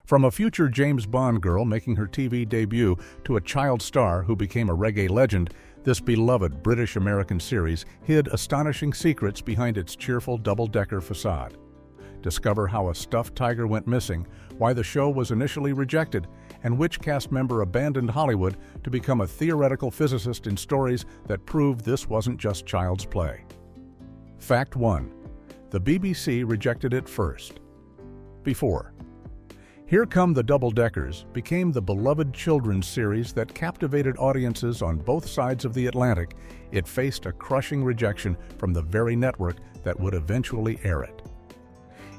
From a future James Bond girl making her TV debut to a child star who became a reggae legend, this beloved British-American series hid astonishing secrets behind its cheerful double-decker facade. Discover how a stuffed tiger went missing, why the show was initially rejected, and which cast member abandoned Hollywood to become a theoretical physicist in stories that prove this wasn't just child's play. Fact 1. The BBC rejected it first. Before. Here Come the Double-Deckers became the beloved children's series that captivated audiences on both sides of the Atlantic. It faced a crushing rejection from the very network that would eventually air it.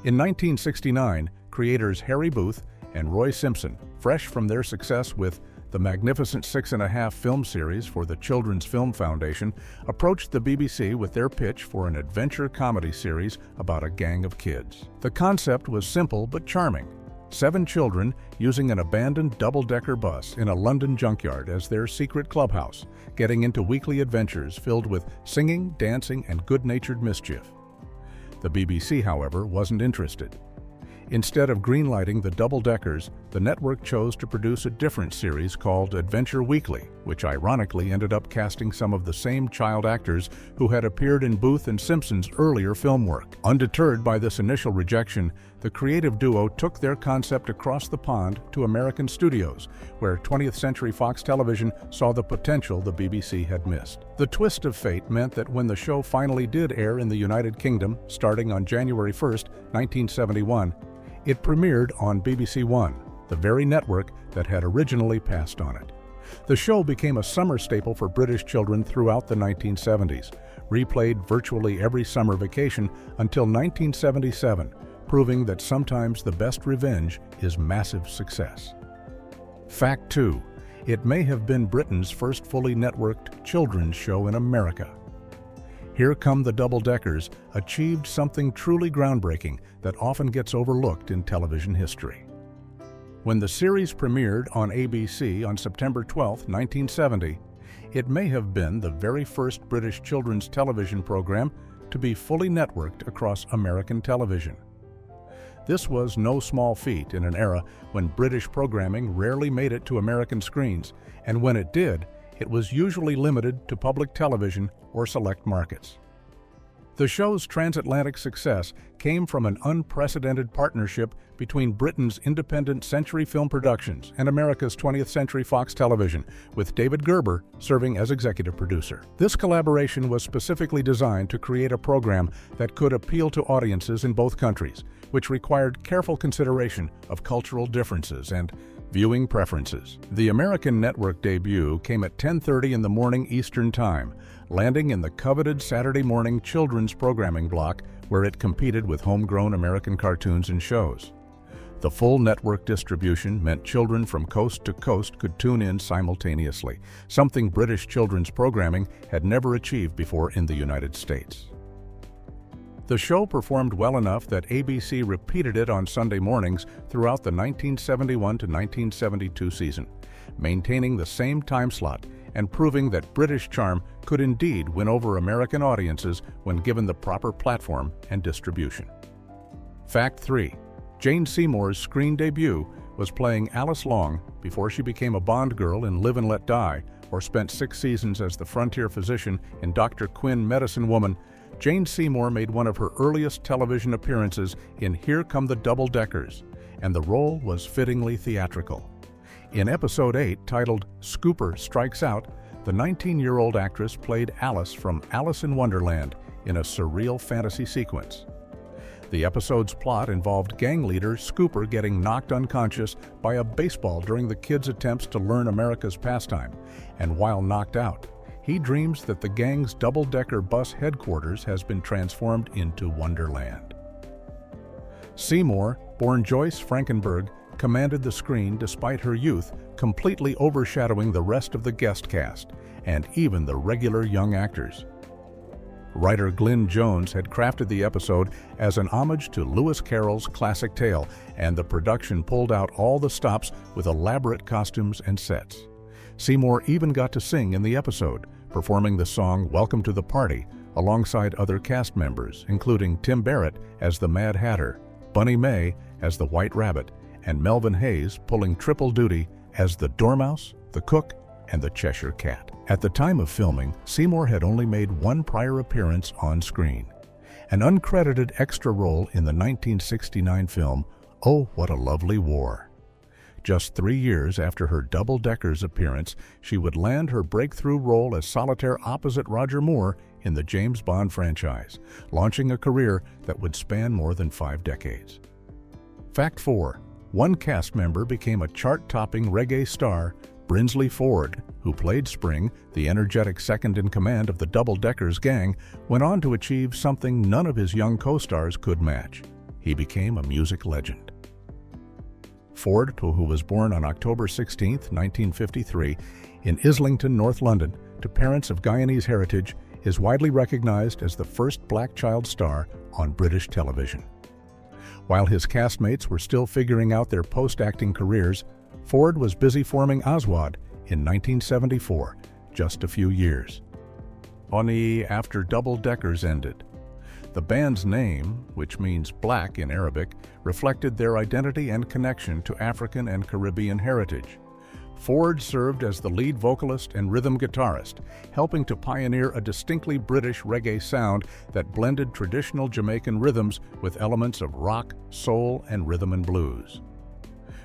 In 1969, creators Harry Booth and Roy Simpson, fresh from their success with the Magnificent Six and a Half film series for the Children's Film Foundation, approached the BBC with their pitch for an adventure comedy series about a gang of kids. The concept was simple but charming. 7 children using an abandoned double-decker bus in a London junkyard as their secret clubhouse, getting into weekly adventures filled with singing, dancing, and good-natured mischief. The BBC, however, wasn't interested. Instead of greenlighting the double-deckers, the network chose to produce a different series called Adventure Weekly, which ironically ended up casting some of the same child actors who had appeared in Booth and Simpson's earlier film work. Undeterred by this initial rejection, the creative duo took their concept across the pond to American studios, where 20th Century Fox Television saw the potential the BBC had missed. The twist of fate meant that when the show finally did air in the United Kingdom, starting on January 1, 1971, it premiered on BBC One, the very network that had originally passed on it. The show became a summer staple for British children throughout the 1970s, replayed virtually every summer vacation until 1977, proving that sometimes the best revenge is massive success. Fact 2. It may have been Britain's first fully networked children's show in America. Here Come the Double-Deckers achieved something truly groundbreaking that often gets overlooked in television history. When the series premiered on ABC on September 12, 1970, it may have been the very first British children's television program to be fully networked across American television. This was no small feat in an era when British programming rarely made it to American screens, and when it did, it was usually limited to public television or select markets. The show's transatlantic success came from an unprecedented partnership between Britain's independent Century Film Productions and America's 20th Century Fox Television, with David Gerber serving as executive producer. This collaboration was specifically designed to create a program that could appeal to audiences in both countries, which required careful consideration of cultural differences and viewing preferences. The American network debut came at 10:30 in the morning Eastern Time, landing in the coveted Saturday morning children's programming block where it competed with homegrown American cartoons and shows. The full network distribution meant children from coast to coast could tune in simultaneously, something British children's programming had never achieved before in the United States. The show performed well enough that ABC repeated it on Sunday mornings throughout the 1971 to 1972 season, maintaining the same time slot and proving that British charm could indeed win over American audiences when given the proper platform and distribution. Fact 3. Jane Seymour's screen debut was playing Alice Long before she became a Bond girl in Live and Let Die or spent 6 seasons as the frontier physician in Dr. Quinn Medicine Woman. Jane Seymour made one of her earliest television appearances in Here Come the Double-Deckers, and the role was fittingly theatrical. In Episode 8, titled Scooper Strikes Out, the 19-year-old actress played Alice from Alice in Wonderland in a surreal fantasy sequence. The episode's plot involved gang leader Scooper getting knocked unconscious by a baseball during the kids' attempts to learn America's pastime, and while knocked out, he dreams that the gang's double-decker bus headquarters has been transformed into Wonderland. Seymour, born Joyce Frankenberg, commanded the screen despite her youth, completely overshadowing the rest of the guest cast, and even the regular young actors. Writer Glyn Jones had crafted the episode as an homage to Lewis Carroll's classic tale, and the production pulled out all the stops with elaborate costumes and sets. Seymour even got to sing in the episode, performing the song Welcome to the Party alongside other cast members, including Tim Barrett as the Mad Hatter, Bunny May as the White Rabbit, and Melvyn Hayes pulling triple duty as the Dormouse, the Cook, and the Cheshire Cat. At the time of filming, Seymour had only made one prior appearance on screen, an uncredited extra role in the 1969 film Oh, What a Lovely War. Just 3 years after her Double Deckers appearance, she would land her breakthrough role as solitaire opposite Roger Moore in the James Bond franchise, launching a career that would span more than 5 decades. Fact 4. One cast member became a chart-topping reggae star, Brinsley Ford, who played Spring, the energetic second-in-command of the Double Deckers gang, went on to achieve something none of his young co-stars could match. He became a music legend. Ford, who was born on October 16, 1953, in Islington, North London, to parents of Guyanese heritage, is widely recognized as the first black child star on British television. While his castmates were still figuring out their post-acting careers, Ford was busy forming Aswad in 1974, just a few years after Double Deckers ended. The band's name, which means black in Arabic, reflected their identity and connection to African and Caribbean heritage. Ford served as the lead vocalist and rhythm guitarist, helping to pioneer a distinctly British reggae sound that blended traditional Jamaican rhythms with elements of rock, soul, and rhythm and blues.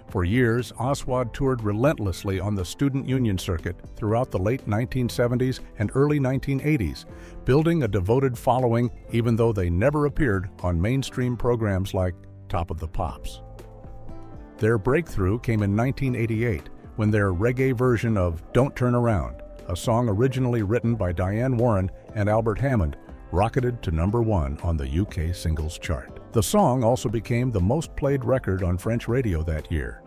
For years, Aswad toured relentlessly on the student union circuit throughout the late 1970s and early 1980s, building a devoted following even though they never appeared on mainstream programs like Top of the Pops. Their breakthrough came in 1988 when their reggae version of Don't Turn Around, a song originally written by Diane Warren and Albert Hammond, rocketed to #1 on the UK singles chart. The song also became the most played record on French radio that year.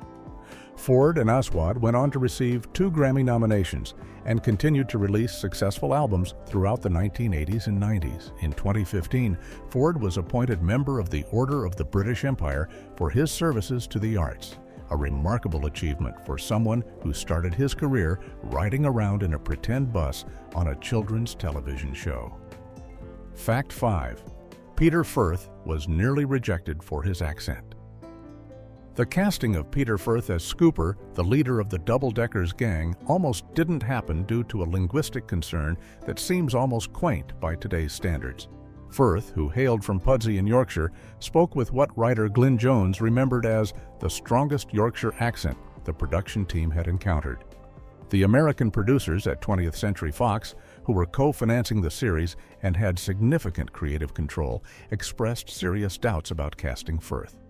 Ford and Aswad went on to receive 2 Grammy nominations and continued to release successful albums throughout the 1980s and 90s. In 2015, Ford was appointed member of the Order of the British Empire for his services to the arts, a remarkable achievement for someone who started his career riding around in a pretend bus on a children's television show. Fact 5. Peter Firth was nearly rejected for his accent. The casting of Peter Firth as Scooper, the leader of the Double Deckers gang, almost didn't happen due to a linguistic concern that seems almost quaint by today's standards. Firth, who hailed from Pudsey in Yorkshire, spoke with what writer Glyn Jones remembered as the strongest Yorkshire accent the production team had encountered. The American producers at 20th Century Fox, who were co-financing the series and had significant creative control, expressed serious doubts about casting Firth.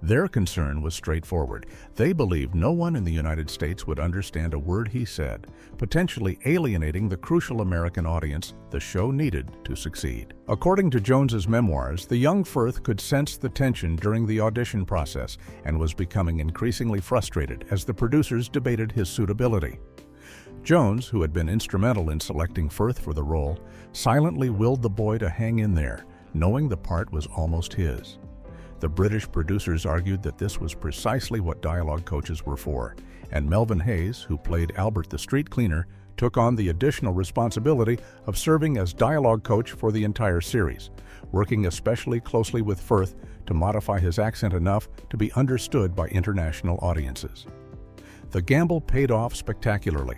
Their concern was straightforward. They believed no one in the United States would understand a word he said, potentially alienating the crucial American audience the show needed to succeed. According to Jones's memoirs, the young Firth could sense the tension during the audition process and was becoming increasingly frustrated as the producers debated his suitability. Jones, who had been instrumental in selecting Firth for the role, silently willed the boy to hang in there, knowing the part was almost his. The British producers argued that this was precisely what dialogue coaches were for, and Melvyn Hayes, who played Albert the street cleaner, took on the additional responsibility of serving as dialogue coach for the entire series, working especially closely with Firth to modify his accent enough to be understood by international audiences. The gamble paid off spectacularly.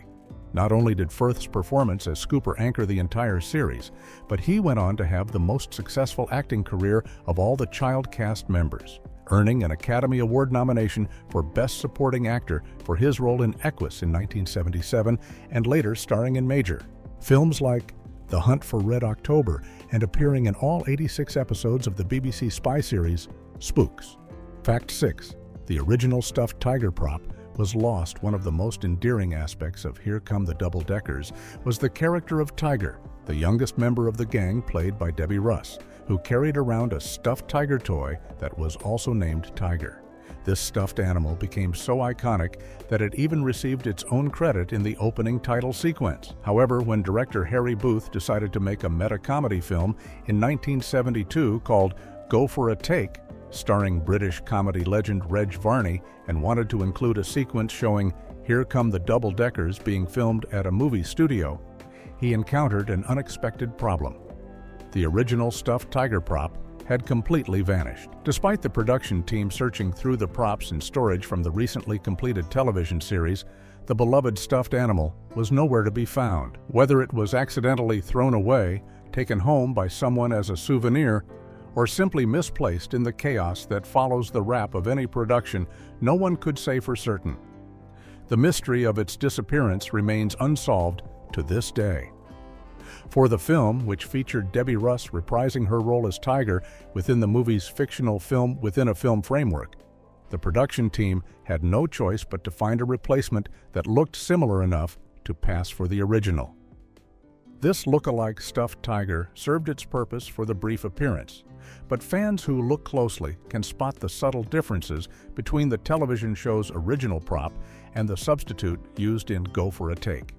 Not only did Firth's performance as Scooper anchor the entire series, but he went on to have the most successful acting career of all the child cast members, earning an Academy Award nomination for Best Supporting Actor for his role in Equus in 1977 and later starring in Major. Films like The Hunt for Red October and appearing in all 86 episodes of the BBC spy series Spooks. Fact 6. The original stuffed tiger prop was lost. One of the most endearing aspects of Here Come the Double Deckers was the character of Tiger, the youngest member of the gang played by Debbie Russ, who carried around a stuffed tiger toy that was also named Tiger. This stuffed animal became so iconic that it even received its own credit in the opening title sequence. However, when director Harry Booth decided to make a meta-comedy film in 1972 called Go for a Take, starring British comedy legend Reg Varney, and wanted to include a sequence showing Here Come the Double Deckers being filmed at a movie studio, he encountered an unexpected problem. The original stuffed tiger prop had completely vanished. Despite the production team searching through the props and storage from the recently completed television series, the beloved stuffed animal was nowhere to be found. Whether it was accidentally thrown away, taken home by someone as a souvenir, or simply misplaced in the chaos that follows the wrap of any production, no one could say for certain. The mystery of its disappearance remains unsolved to this day. For the film, which featured Debbie Russ reprising her role as Tiger within the movie's fictional film within a film framework, the production team had no choice but to find a replacement that looked similar enough to pass for the original. This look-alike stuffed tiger served its purpose for the brief appearance, but fans who look closely can spot the subtle differences between the television show's original prop and the substitute used in Go for a Take.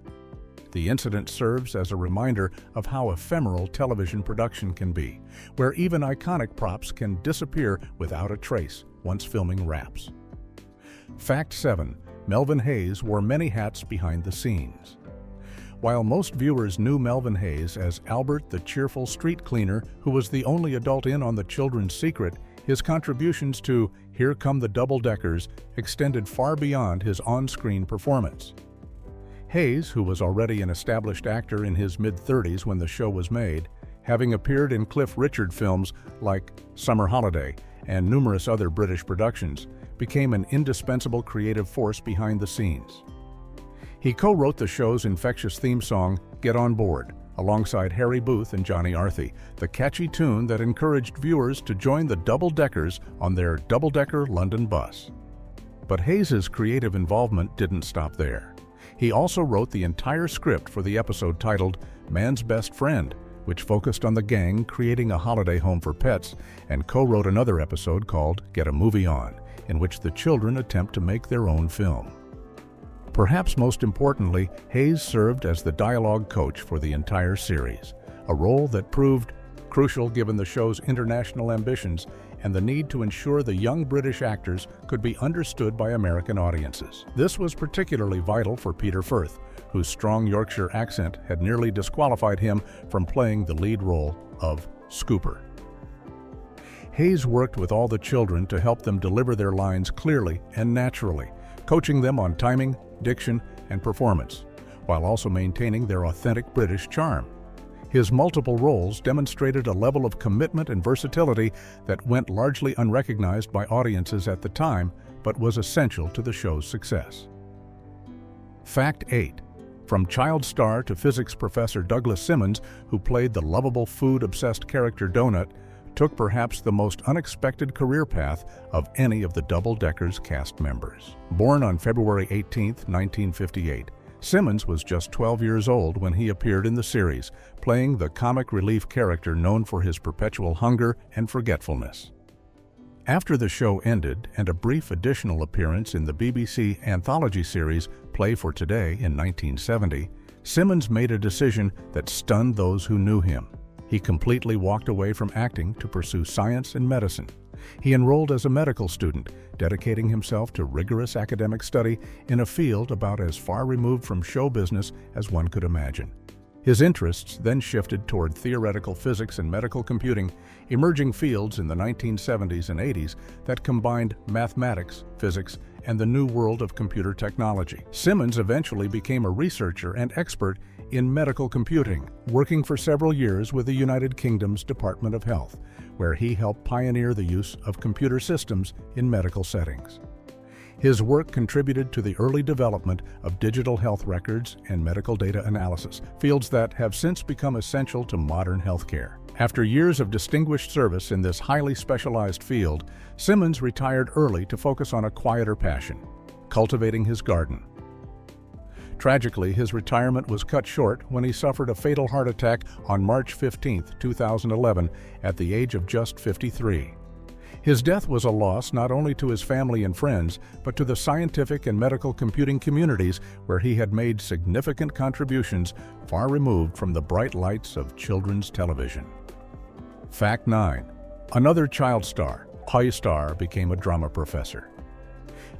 The incident serves as a reminder of how ephemeral television production can be, where even iconic props can disappear without a trace once filming wraps. Fact 7. Melvyn Hayes wore many hats behind the scenes. While most viewers knew Melvyn Hayes as Albert the cheerful street cleaner who was the only adult in on the children's secret, his contributions to Here Come the Double-Deckers extended far beyond his on-screen performance. Hayes, who was already an established actor in his mid-30s when the show was made, having appeared in Cliff Richard films like Summer Holiday and numerous other British productions, became an indispensable creative force behind the scenes. He co-wrote the show's infectious theme song, Get On Board, alongside Harry Booth and Johnny Arthey, the catchy tune that encouraged viewers to join the double-deckers on their double-decker London bus. But Hayes's creative involvement didn't stop there. He also wrote the entire script for the episode titled Man's Best Friend, which focused on the gang creating a holiday home for pets, and co-wrote another episode called Get a Movie On, in which the children attempt to make their own film. Perhaps most importantly, Hayes served as the dialogue coach for the entire series, a role that proved crucial given the show's international ambitions and the need to ensure the young British actors could be understood by American audiences. This was particularly vital for Peter Firth, whose strong Yorkshire accent had nearly disqualified him from playing the lead role of Scooper. Hayes worked with all the children to help them deliver their lines clearly and naturally, coaching them on timing, diction, and performance, while also maintaining their authentic British charm. His multiple roles demonstrated a level of commitment and versatility that went largely unrecognized by audiences at the time, but was essential to the show's success. Fact 8. From child star to physics professor Douglas Simmons, who played the lovable food-obsessed character Donut, took perhaps the most unexpected career path of any of the Double-Deckers cast members. Born on February 18, 1958, Simmons was just 12 years old when he appeared in the series, playing the comic relief character known for his perpetual hunger and forgetfulness. After the show ended and a brief additional appearance in the BBC anthology series Play for Today in 1970, Simmons made a decision that stunned those who knew him. He completely walked away from acting to pursue science and medicine. He enrolled as a medical student, dedicating himself to rigorous academic study in a field about as far removed from show business as one could imagine. His interests then shifted toward theoretical physics and medical computing, emerging fields in the 1970s and 80s that combined mathematics, physics, and the new world of computer technology. Simmons eventually became a researcher and expert in medical computing, working for several years with the United Kingdom's Department of Health, where he helped pioneer the use of computer systems in medical settings. His work contributed to the early development of digital health records and medical data analysis, fields that have since become essential to modern healthcare. After years of distinguished service in this highly specialized field, Simmons retired early to focus on a quieter passion, cultivating his garden. Tragically, his retirement was cut short when he suffered a fatal heart attack on March 15, 2011, at the age of just 53. His death was a loss not only to his family and friends, but to the scientific and medical computing communities where he had made significant contributions far removed from the bright lights of children's television. Fact 9. Another child star, Toy Star, became a drama professor.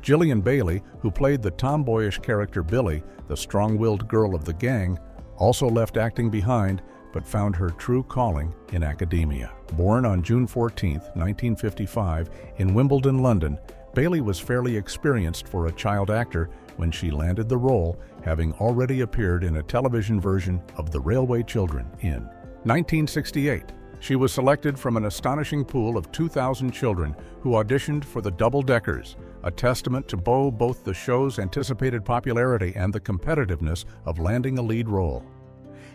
Gillian Bailey, who played the tomboyish character Billy, the strong-willed girl of the gang, also left acting behind, but found her true calling in academia. Born on June 14, 1955, in Wimbledon, London, Bailey was fairly experienced for a child actor when she landed the role, having already appeared in a television version of The Railway Children in 1968. She was selected from an astonishing pool of 2,000 children who auditioned for the Double Deckers, a testament to both the show's anticipated popularity and the competitiveness of landing a lead role.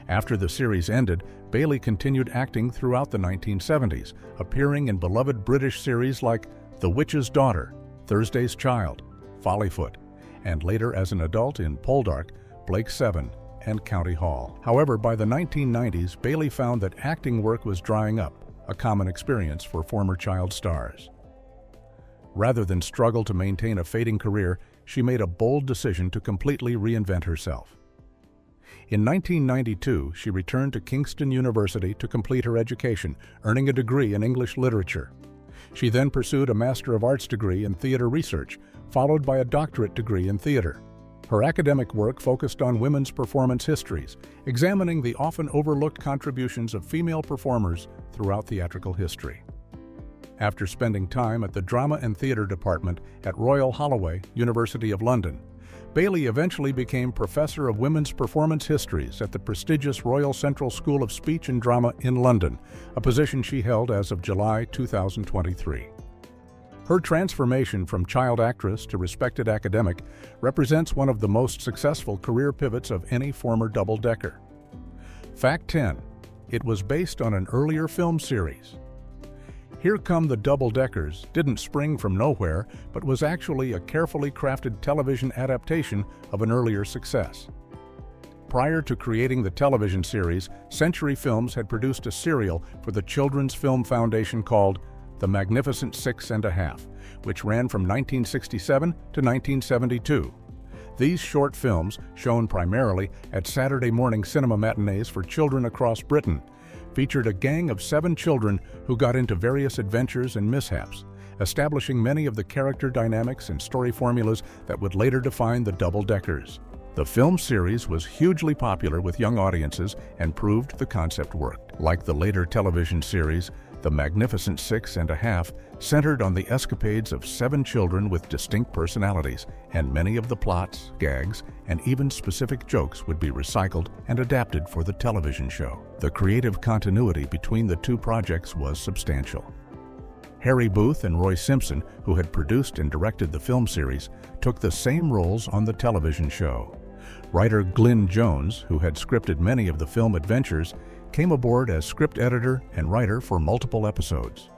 After the series ended, Bailey continued acting throughout the 1970s, appearing in beloved British series like The Witch's Daughter, Thursday's Child, Follyfoot, and later as an adult in Poldark, Blake 7, and County Hall. However, by the 1990s, Bailey found that acting work was drying up, a common experience for former child stars. Rather than struggle to maintain a fading career, she made a bold decision to completely reinvent herself. In 1992, she returned to Kingston University to complete her education, earning a degree in English literature. She then pursued a Master of Arts degree in theater research, followed by a doctorate degree in theater. Her academic work focused on women's performance histories, examining the often overlooked contributions of female performers throughout theatrical history. After spending time at the Drama and Theatre Department at Royal Holloway, University of London, Bailey eventually became Professor of Women's Performance Histories at the prestigious Royal Central School of Speech and Drama in London, a position she held as of July 2023. Her transformation from child actress to respected academic represents one of the most successful career pivots of any former double-decker. Fact 10. It was based on an earlier film series. Here Come the Double-Deckers didn't spring from nowhere, but was actually a carefully crafted television adaptation of an earlier success. Prior to creating the television series, Century Films had produced a serial for the Children's Film Foundation called The Magnificent Six and a Half, which ran from 1967 to 1972. These short films, shown primarily at Saturday morning cinema matinees for children across Britain, featured a gang of 7 children who got into various adventures and mishaps, establishing many of the character dynamics and story formulas that would later define the Double-Deckers. The film series was hugely popular with young audiences and proved the concept worked. Like the later television series, The Magnificent Six and a Half centered on the escapades of 7 children with distinct personalities, and many of the plots, gags, and even specific jokes would be recycled and adapted for the television show. The creative continuity between the two projects was substantial. Harry Booth and Roy Simpson, who had produced and directed the film series, took the same roles on the television show. Writer Glyn Jones, who had scripted many of the film adventures, came aboard as script editor and writer for multiple episodes.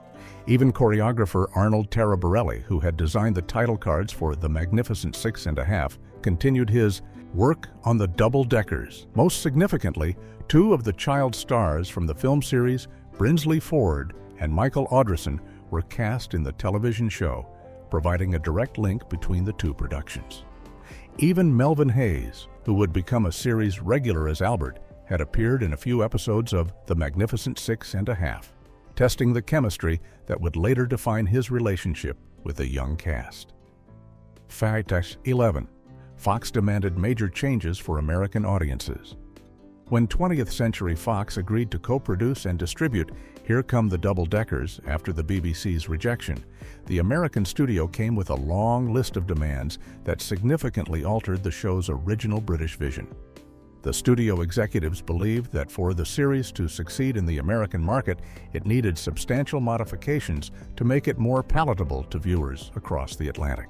Even choreographer Arnold Taraborelli, who had designed the title cards for The Magnificent Six and a Half, continued his work on the Double-Deckers. Most significantly, 2 of the child stars from the film series, Brinsley Ford and Michael Audrison, were cast in the television show, providing a direct link between the 2 productions. Even Melvyn Hayes, who would become a series regular as Albert, had appeared in a few episodes of The Magnificent Six and a Half, testing the chemistry that would later define his relationship with the young cast. Fact 11. Fox demanded major changes for American audiences. When 20th Century Fox agreed to co-produce and distribute Here Come the Double-Deckers after the BBC's rejection, the American studio came with a long list of demands that significantly altered the show's original British vision. The studio executives believed that for the series to succeed in the American market, it needed substantial modifications to make it more palatable to viewers across the Atlantic.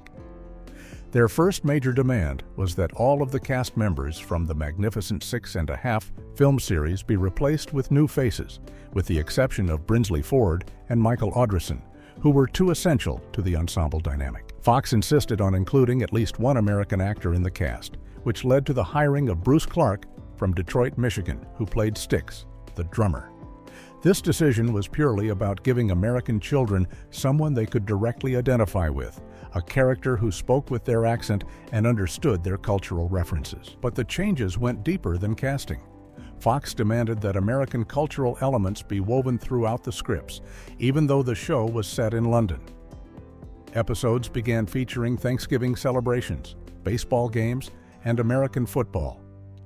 Their first major demand was that all of the cast members from the Magnificent Six and a Half film series be replaced with new faces, with the exception of Brinsley Ford and Michael Audrison, who were too essential to the ensemble dynamic. Fox insisted on including at least one American actor in the cast, which led to the hiring of Bruce Clark from Detroit, Michigan, who played Styx, the drummer. This decision was purely about giving American children someone they could directly identify with, a character who spoke with their accent and understood their cultural references. But the changes went deeper than casting. Fox demanded that American cultural elements be woven throughout the scripts, even though the show was set in London. Episodes began featuring Thanksgiving celebrations, baseball games, and American football,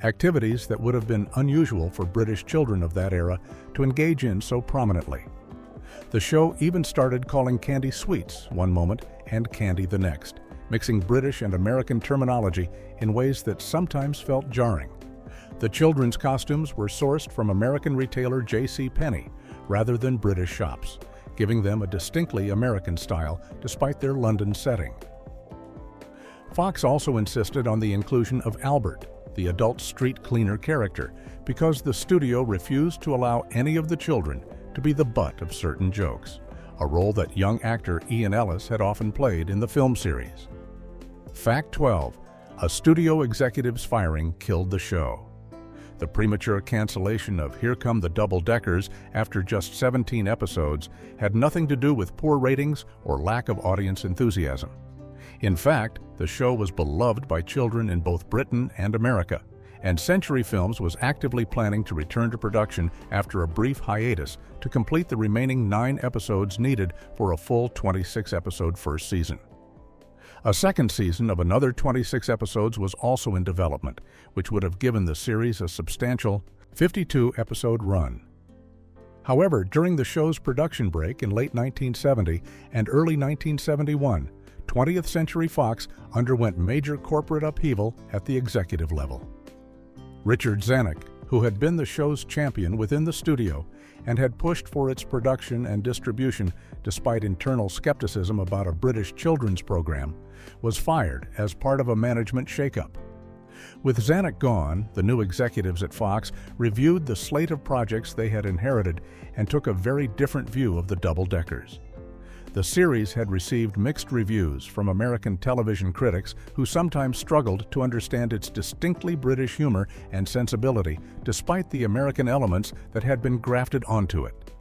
activities that would have been unusual for British children of that era to engage in so prominently. The show even started calling candy sweets one moment and candy the next, mixing British and American terminology in ways that sometimes felt jarring. The children's costumes were sourced from American retailer J.C. Penney rather than British shops, giving them a distinctly American style despite their London setting. Fox also insisted on the inclusion of Albert, the adult street cleaner character, because the studio refused to allow any of the children to be the butt of certain jokes, a role that young actor Ian Ellis had often played in the film series. Fact 12. A studio executive's firing killed the show. The premature cancellation of Here Come the Double Deckers after just 17 episodes had nothing to do with poor ratings or lack of audience enthusiasm. In fact, the show was beloved by children in both Britain and America, and Century Films was actively planning to return to production after a brief hiatus to complete the remaining 9 episodes needed for a full 26-episode first season. A second season of another 26 episodes was also in development, which would have given the series a substantial 52-episode run. However, during the show's production break in late 1970 and early 1971, 20th Century Fox underwent major corporate upheaval at the executive level. Richard Zanuck, who had been the show's champion within the studio and had pushed for its production and distribution despite internal skepticism about a British children's program, was fired as part of a management shakeup. With Zanuck gone, the new executives at Fox reviewed the slate of projects they had inherited and took a very different view of the Double Deckers. The series had received mixed reviews from American television critics who sometimes struggled to understand its distinctly British humor and sensibility despite the American elements that had been grafted onto it.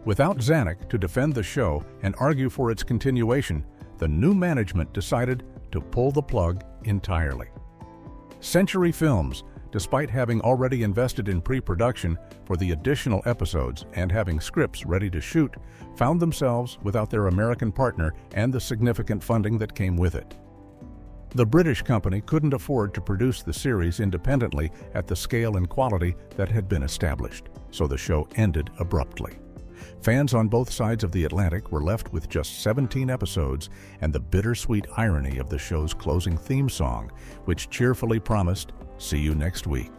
Without Zanuck to defend the show and argue for its continuation, the new management decided to pull the plug entirely. Century Films, despite having already invested in pre-production for the additional episodes and having scripts ready to shoot, found themselves without their American partner and the significant funding that came with it. The British company couldn't afford to produce the series independently at the scale and quality that had been established, so the show ended abruptly. Fans on both sides of the Atlantic were left with just 17 episodes and the bittersweet irony of the show's closing theme song, which cheerfully promised, "See you next week."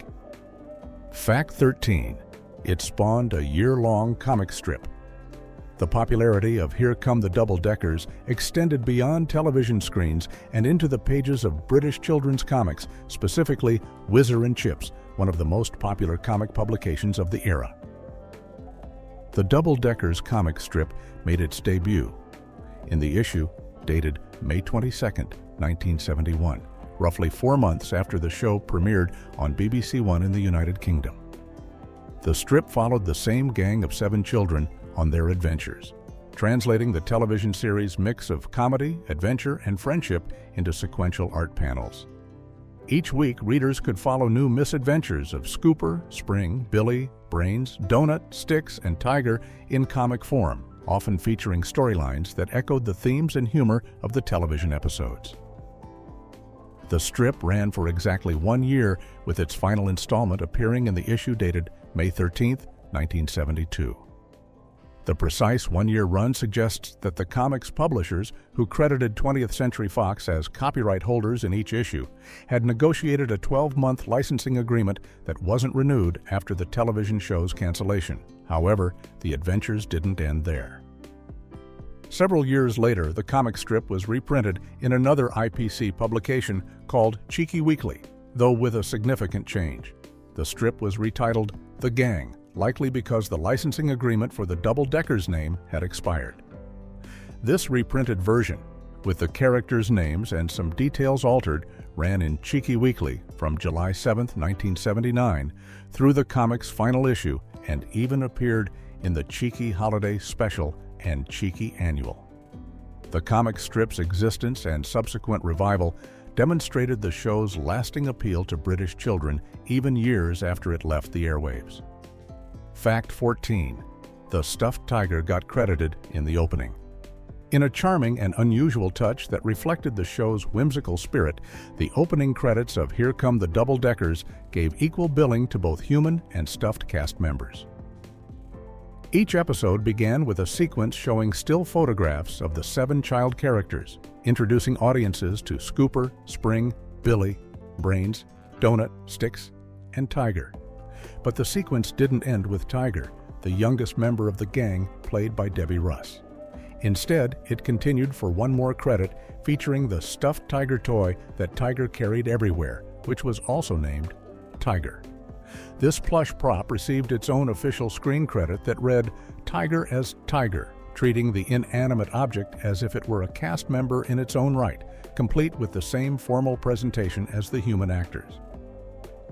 Fact 13. It spawned a year-long comic strip. The popularity of Here Come the Double Deckers extended beyond television screens and into the pages of British children's comics, specifically Whizzer and Chips, one of the most popular comic publications of the era. The Double Deckers comic strip made its debut in the issue dated May 22, 1971, roughly 4 months after the show premiered on BBC One in the United Kingdom. The strip followed the same gang of 7 children on their adventures, translating the television series' mix of comedy, adventure, and friendship into sequential art panels. Each week, readers could follow new misadventures of Scooper, Spring, Billy, Brains, Donut, Sticks, and Tiger in comic form, often featuring storylines that echoed the themes and humor of the television episodes. The strip ran for exactly 1 year, with its final installment appearing in the issue dated May 13, 1972. The precise 1-year run suggests that the comics publishers, who credited 20th Century Fox as copyright holders in each issue, had negotiated a 12-month licensing agreement that wasn't renewed after the television show's cancellation. However, the adventures didn't end there. Several years later, the comic strip was reprinted in another IPC publication called Cheeky Weekly, though with a significant change. The strip was retitled The Gang, likely because the licensing agreement for the Double Deckers name had expired. This reprinted version, with the characters' names and some details altered, ran in Cheeky Weekly from July 7, 1979, through the comic's final issue and even appeared in the Cheeky Holiday Special and Cheeky Annual. The comic strip's existence and subsequent revival demonstrated the show's lasting appeal to British children even years after it left the airwaves. Fact 14. The stuffed tiger got credited in the opening. In a charming and unusual touch that reflected the show's whimsical spirit, the opening credits of Here Come the Double Deckers gave equal billing to both human and stuffed cast members. Each episode began with a sequence showing still photographs of the 7 child characters, introducing audiences to Scooper, Spring, Billy, Brains, Donut, Sticks, and Tiger. But the sequence didn't end with Tiger, the youngest member of the gang, played by Debbie Russ. Instead, it continued for one more credit featuring the stuffed tiger toy that Tiger carried everywhere, which was also named Tiger. This plush prop received its own official screen credit that read Tiger as Tiger, treating the inanimate object as if it were a cast member in its own right, complete with the same formal presentation as the human actors.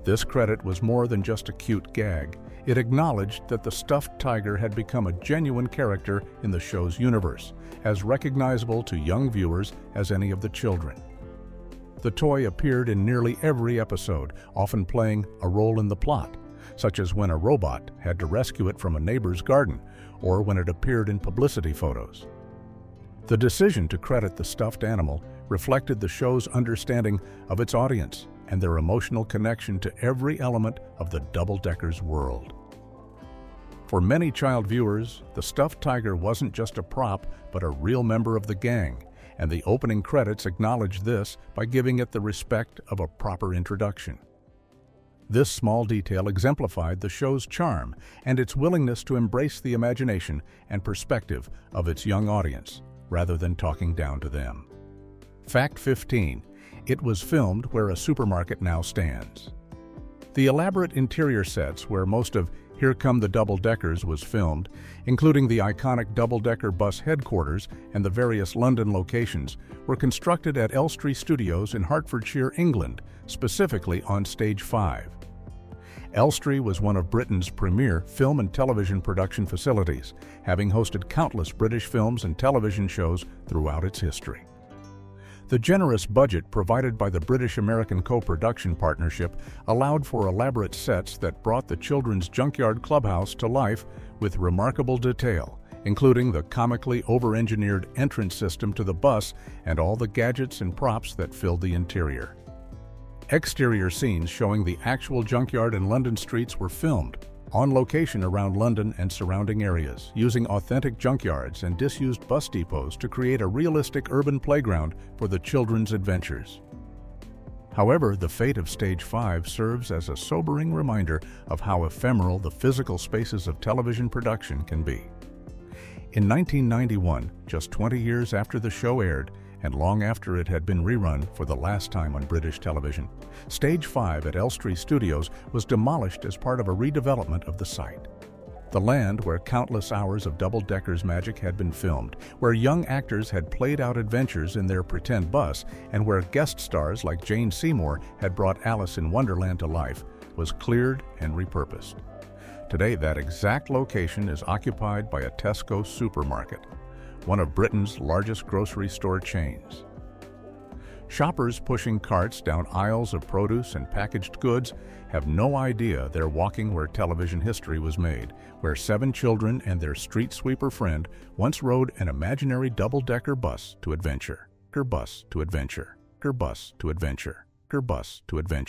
This credit was more than just a cute gag. It acknowledged that the stuffed tiger had become a genuine character in the show's universe, as recognizable to young viewers as any of the children. The toy appeared in nearly every episode, often playing a role in the plot, such as when a robot had to rescue it from a neighbor's garden, or when it appeared in publicity photos. The decision to credit the stuffed animal reflected the show's understanding of its audience and their emotional connection to every element of the Double Deckers world. For many child viewers, the stuffed tiger wasn't just a prop, but a real member of the gang, and the opening credits acknowledged this by giving it the respect of a proper introduction. This small detail exemplified the show's charm and its willingness to embrace the imagination and perspective of its young audience, rather than talking down to them. Fact 15. It was filmed where a supermarket now stands. The elaborate interior sets where most of Here Come the Double Deckers was filmed, including the iconic double-decker bus headquarters and the various London locations, were constructed at Elstree Studios in Hertfordshire, England, specifically on Stage 5. Elstree was one of Britain's premier film and television production facilities, having hosted countless British films and television shows throughout its history. The generous budget provided by the British-American co-production partnership allowed for elaborate sets that brought the children's junkyard clubhouse to life with remarkable detail, including the comically over-engineered entrance system to the bus and all the gadgets and props that filled the interior. Exterior scenes showing the actual junkyard and London streets were filmed on location around London and surrounding areas, using authentic junkyards and disused bus depots to create a realistic urban playground for the children's adventures. However, the fate of Stage 5 serves as a sobering reminder of how ephemeral the physical spaces of television production can be. In 1991, just 20 years after the show aired, and long after it had been rerun for the last time on British television, Stage 5 at Elstree Studios was demolished as part of a redevelopment of the site. The land where countless hours of Double Deckers magic had been filmed, where young actors had played out adventures in their pretend bus, and where guest stars like Jane Seymour had brought Alice in Wonderland to life, was cleared and repurposed. Today, that exact location is occupied by a Tesco supermarket, one of Britain's largest grocery store chains. Shoppers pushing carts down aisles of produce and packaged goods have no idea they're walking where television history was made, where 7 children and their street sweeper friend once rode an imaginary double-decker bus to adventure. Bus to adventure. Bus to adventure. Bus to adventure.